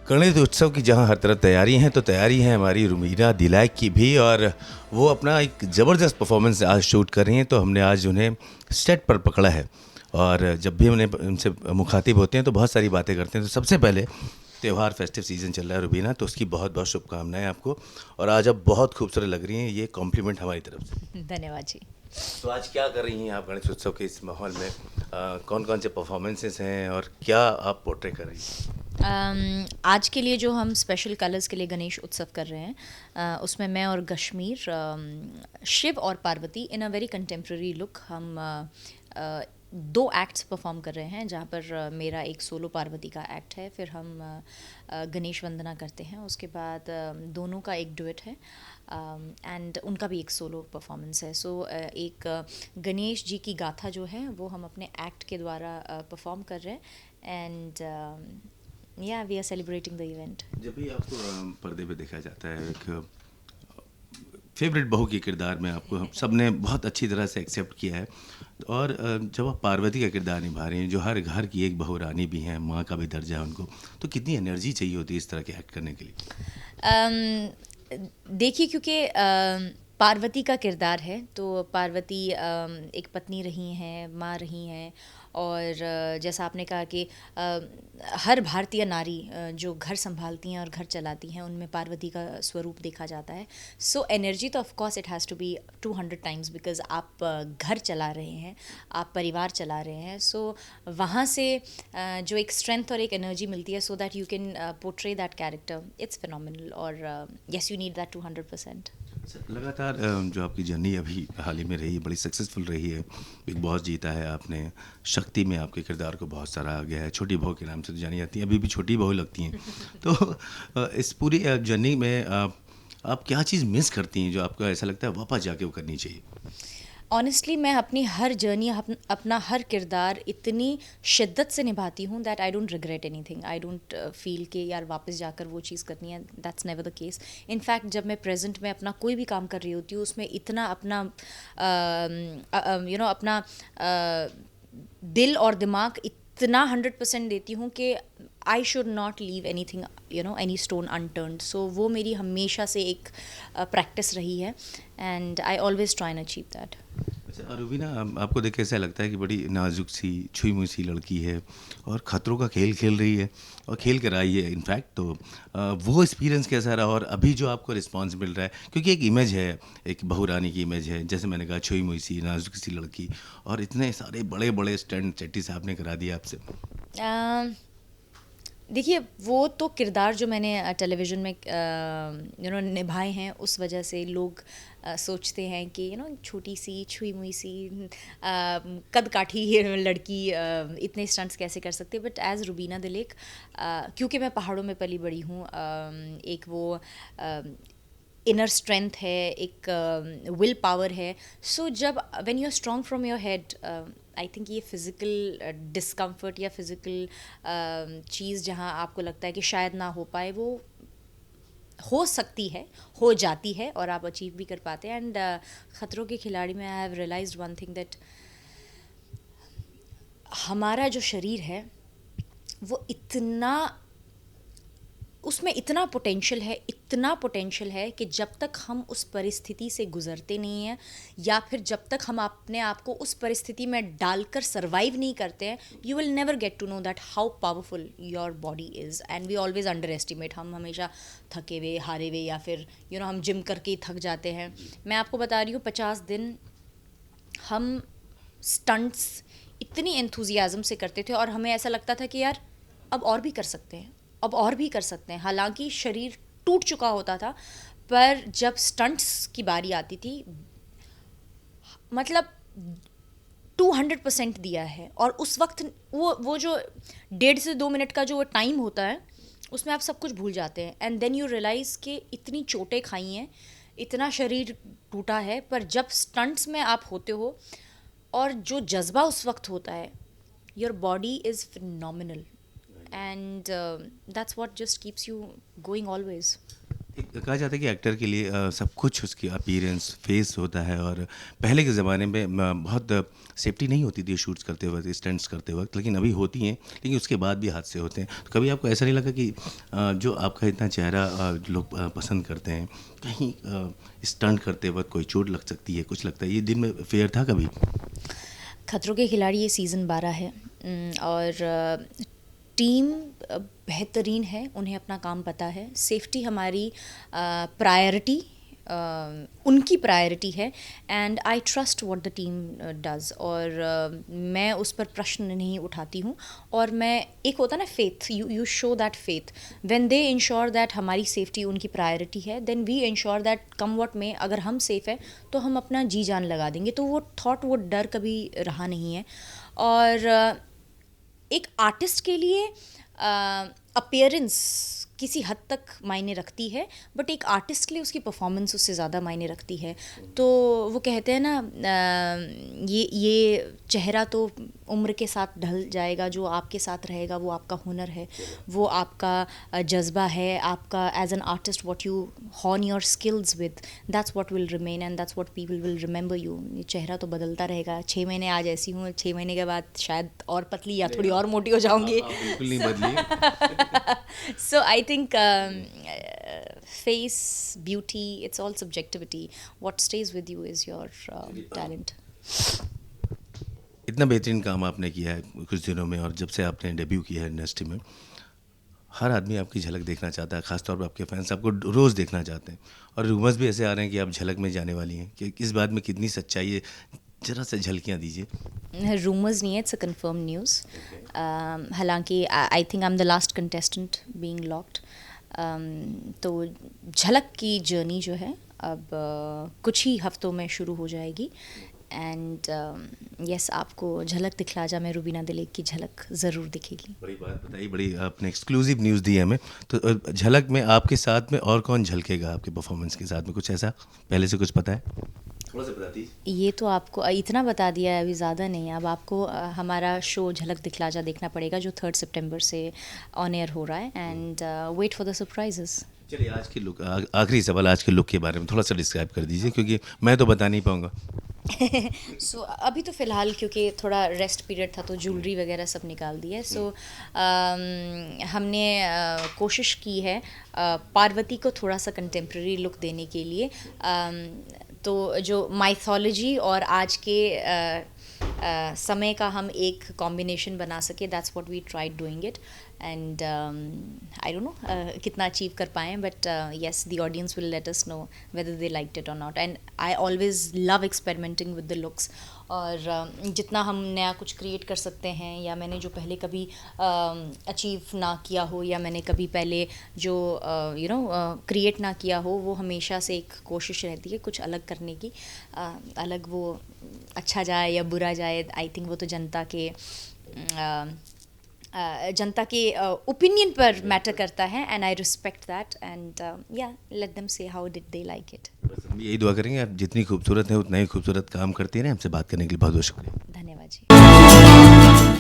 गणेश उत्सव की जहाँ हर तरफ तैयारी हैं, तो तैयारी है हमारी रुमीना दिलाइक की भी, और वो अपना एक ज़बरदस्त परफॉर्मेंस आज शूट कर रही हैं। तो हमने आज उन्हें सेट पर पकड़ा है, और जब भी उन्हें उनसे मुखातिब होते हैं तो बहुत सारी बातें करते हैं। तो सबसे पहले, त्यौहार फेस्टिव सीज़न चल रहा है रुबीना, तो उसकी बहुत बहुत शुभकामनाएं आपको। और आज आप बहुत खूबसूरत लग रही हैं, ये कॉम्प्लीमेंट हमारी तरफ से। धन्यवाद जी। तो आज क्या कर रही हैं आप गणेश उत्सव के इस माहौल में? कौन कौन से परफॉर्मेंसेस हैं और क्या आप पोर्ट्रे कर रही हैं? आज के लिए जो हम स्पेशल कलर्स के लिए गणेश उत्सव कर रहे हैं, उसमें मैं और कश्मीर, शिव और पार्वती इन अ वेरी कंटेम्प्रेरी लुक हम दो एक्ट्स परफॉर्म कर रहे हैं, जहाँ पर मेरा एक सोलो पार्वती का एक्ट है, फिर हम गणेश वंदना करते हैं, उसके बाद दोनों का एक डुएट है, एंड उनका भी एक सोलो परफॉर्मेंस है। सो एक गणेश जी की गाथा जो है वो हम अपने एक्ट के द्वारा परफॉर्म कर रहे हैं, एंड या we are celebrating the event. जब भी आपको पर्दे पे देखा जाता है, एक फेवरेट बहू के किरदार में आपको हम सब ने बहुत अच्छी तरह से एक्सेप्ट किया है। और जब आप पार्वती का किरदार निभा रही हैं, जो हर घर की एक बहू रानी भी हैं, माँ का भी दर्जा है उनको, तो कितनी एनर्जी चाहिए होती है इस तरह के एक्ट करने के लिए? देखिए, क्योंकि पार्वती का किरदार है, तो पार्वती एक पत्नी रही हैं, माँ रही हैं, और जैसा आपने कहा कि हर भारतीय नारी जो घर संभालती हैं और घर चलाती हैं, उनमें पार्वती का स्वरूप देखा जाता है। सो एनर्जी तो of course it has to be 200 times, because आप घर चला रहे हैं, आप परिवार चला रहे हैं। सो वहाँ से जो एक स्ट्रेंथ और एक एनर्जी मिलती है, so that you can portray that character, it's phenomenal, और येस, यू नीड दैट 200%। लगातार जो आपकी जर्नी अभी हाल ही में रही, बड़ी सक्सेसफुल रही है। बिग बॉस जीता है आपने, शक्ति में आपके किरदार को बहुत सराहा गया है, छोटी बहू के नाम से तो जानी जाती हैं, अभी भी छोटी बहू लगती हैं। तो इस पूरी जर्नी में आप क्या चीज़ मिस करती हैं जो आपको ऐसा लगता है वापस जाके वो करनी चाहिए? ऑनेस्टली मैं अपनी हर जर्नी, अपना हर किरदार इतनी शिद्दत से निभाती हूँ that I don't regret anything. I don't feel कि यार वापस जाकर वो चीज़ करनी है, that's never the case. In fact जब मैं प्रेजेंट में अपना कोई भी काम कर रही होती हूँ, उसमें इतना अपना अपना दिल और दिमाग इतना 100% देती हूँ कि I should not leave anything, any stone unturned. So वो मेरी हमेशा से एक प्रैक्टिस रही है, and I always try and achieve that. अच्छा रुबीना, आपको देख के ऐसा लगता है कि बड़ी नाजुक सी, छुई मुई सी लड़की है और खतरों का खेल खेल रही है और खेल कर आई है इनफैक्ट। तो वो एक्सपीरियंस कैसा रहा, और अभी जो आपको रिस्पांस मिल रहा है? क्योंकि एक इमेज है, एक बहू रानी की इमेज है, जैसे मैंने कहा, छुई मुई सी नाजुक सी लड़की, और इतने सारे बड़े बड़े स्टंट चट्टी साहब ने करा दिया आपसे। देखिए, वो तो किरदार जो मैंने टेलीविज़न में निभाए हैं, उस वजह से लोग सोचते हैं कि छोटी सी छुई मुई सी कद काठी लड़की इतने स्टंट्स कैसे कर सकती है। बट एज़ रुबीना दिलेक, क्योंकि मैं पहाड़ों में पली बड़ी हूँ, एक वो इनर स्ट्रेंथ है, एक विल पावर है। सो जब when you are strong from your head, I think ये फिज़िकल डिस्कम्फर्ट या फिज़िकल चीज़ जहाँ आपको लगता है कि शायद ना हो पाए, वो हो सकती है, हो जाती है, और आप अचीव भी कर पाते हैं। एंड ख़तरों के खिलाड़ी में I have realized one thing, that हमारा जो शरीर है वो इतना, उसमें इतना पोटेंशियल है कि जब तक हम उस परिस्थिति से गुज़रते नहीं हैं, या फिर जब तक हम अपने आप को उस परिस्थिति में डालकर सर्वाइव नहीं करते हैं, you will never get to know that how powerful your body is. And we always underestimate, हम हमेशा थके हुए, हारे हुए, या फिर हम जिम करके ही थक जाते हैं। मैं आपको बता रही हूँ, 50 दिन हम स्टंट्स इतनी एंथुजियाज़म से करते थे, और हमें ऐसा लगता था कि यार अब और भी कर सकते हैं, अब और भी कर सकते हैं। हालांकि शरीर टूट चुका होता था, पर जब स्टंट्स की बारी आती थी, मतलब 200% दिया है। और उस वक्त वो जो 1.5 से 2 मिनट का जो वो टाइम होता है, उसमें आप सब कुछ भूल जाते हैं। एंड देन यू रियलाइज़ कि इतनी चोटें खाई हैं, इतना शरीर टूटा है, पर जब स्टंट्स में आप होते हो और जो जज्बा उस वक्त होता है, your body is phenomenal, and that's what just keeps you going always. कहा जाता है कि एक्टर के लिए सब कुछ उसकी अपीयरेंस फेस होता है, और पहले के ज़माने में बहुत सेफ्टी नहीं होती थी शूट्स करते वक्त, स्टंट्स करते वक्त, लेकिन अभी होती हैं, लेकिन उसके बाद भी हादसे होते हैं। तो कभी आपको ऐसा नहीं लगा कि जो आपका इतना चेहरा लोग पसंद करते हैं, कहीं स्टंट करते वक्त कोई चोट लग सकती है, कुछ लगता है, ये दिन में फेयर था कभी? खतरों के खिलाड़ी ये सीज़न 12 है, और टीम बेहतरीन है, उन्हें अपना काम पता है। सेफ्टी हमारी प्रायोरिटी, उनकी प्रायोरिटी है, and I trust what the team does, और मैं उस पर प्रश्न नहीं उठाती हूँ। और मैं, एक होता है ना faith, you show that faith when they ensure that हमारी सेफ्टी उनकी प्रायोरिटी है, then we ensure that come what में, अगर हम सेफ़ है तो हम अपना जी जान लगा देंगे। तो वो थॉट, वो डर कभी रहा नहीं है। और एक आर्टिस्ट के लिए अपीयरेंस किसी हद तक मायने रखती है, बट एक आर्टिस्ट के लिए उसकी परफॉर्मेंस उससे ज़्यादा मायने रखती है। तो वो कहते हैं ना, ये चेहरा तो उम्र के साथ ढल जाएगा, जो आपके साथ रहेगा वो आपका हुनर है, वो आपका जज्बा है, आपका as an artist what you hone your skills with, that's what will remain and that's what people will remember you. ये चेहरा तो बदलता रहेगा, 6 महीने आज ऐसी हूँ, 6 महीने के बाद शायद और पतली या थोड़ी और मोटी हो जाऊँगी। बिल्कुल नहीं बदली। So I think face, beauty, it's all subjectivity. What stays with you is your talent. इतना बेहतरीन काम आपने किया है कुछ दिनों में, और जब से आपने डेब्यू किया है इंडस्ट्री में, हर आदमी आपकी झलक देखना चाहता है, खासतौर पर आपके फैंस आपको रोज़ देखना चाहते हैं, और रूमर्स भी ऐसे आ रहे हैं कि आप झलक में जाने वाली हैं, कि इस बात में कितनी सच्चाई है, जरा से झलकियाँ दीजिए। रूमर्स नहीं है, इट्स अ कंफर्म न्यूज़। हालांकि I think I am the last contestant being locked. तो झलक की जर्नी जो है अब कुछ ही हफ्तों में शुरू हो जाएगी, एंड यस, आपको झलक दिखला जा में रुबीना दिलेक की झलक ज़रूर दिखेगी। बड़ी बात बताई, बड़ी आपने एक्सक्लूसिव न्यूज़ दी है हमें। तो झलक में आपके साथ में और कौन झलकेगा आपके परफॉर्मेंस के साथ में, कुछ ऐसा पहले से कुछ पता है? थोड़ा सा बता दीजिए। ये तो आपको इतना बता दिया है, अभी ज़्यादा नहीं है। अब आपको हमारा शो झलक दिखला जा देखना पड़ेगा, जो 3 सितंबर से ऑन एयर हो रहा है, and wait for the surprises. चलिए, आज के लुक, आखिरी सवाल, आज के लुक के बारे में थोड़ा सा डिस्क्राइब कर दीजिए, क्योंकि मैं तो बता नहीं पाऊँगा। सो अभी तो फ़िलहाल क्योंकि थोड़ा रेस्ट पीरियड था, तो ज्वेलरी वगैरह सब निकाल दी है। सो हमने कोशिश की है पार्वती को थोड़ा सा कंटेम्प्रेरी लुक देने के लिए। तो जो माइथोलॉजी और आज के समय का हम एक कॉम्बिनेशन बना सके, that's what we tried doing it, and I don't know कितना अचीव कर पाएँ, but yes, the audience will let us know whether they liked it और not, and I always love experimenting with the looks. और जितना हम नया कुछ create कर सकते हैं, या मैंने जो पहले कभी अचीव ना किया हो, या मैंने कभी पहले जो क्रिएट ना किया हो, वो हमेशा से एक कोशिश रहती है कुछ अलग करने की। अलग वो अच्छा जाए या बुरा जाए, आई थिंक वो तो जनता के ओपिनियन पर मैटर करता है, and I respect that, and या लेट देम से how did they like it. बस हम यही दुआ करेंगे, आप जितनी खूबसूरत हैं उतना ही खूबसूरत काम करती रहें। हमसे बात करने के लिए बहुत बहुत शुक्रिया।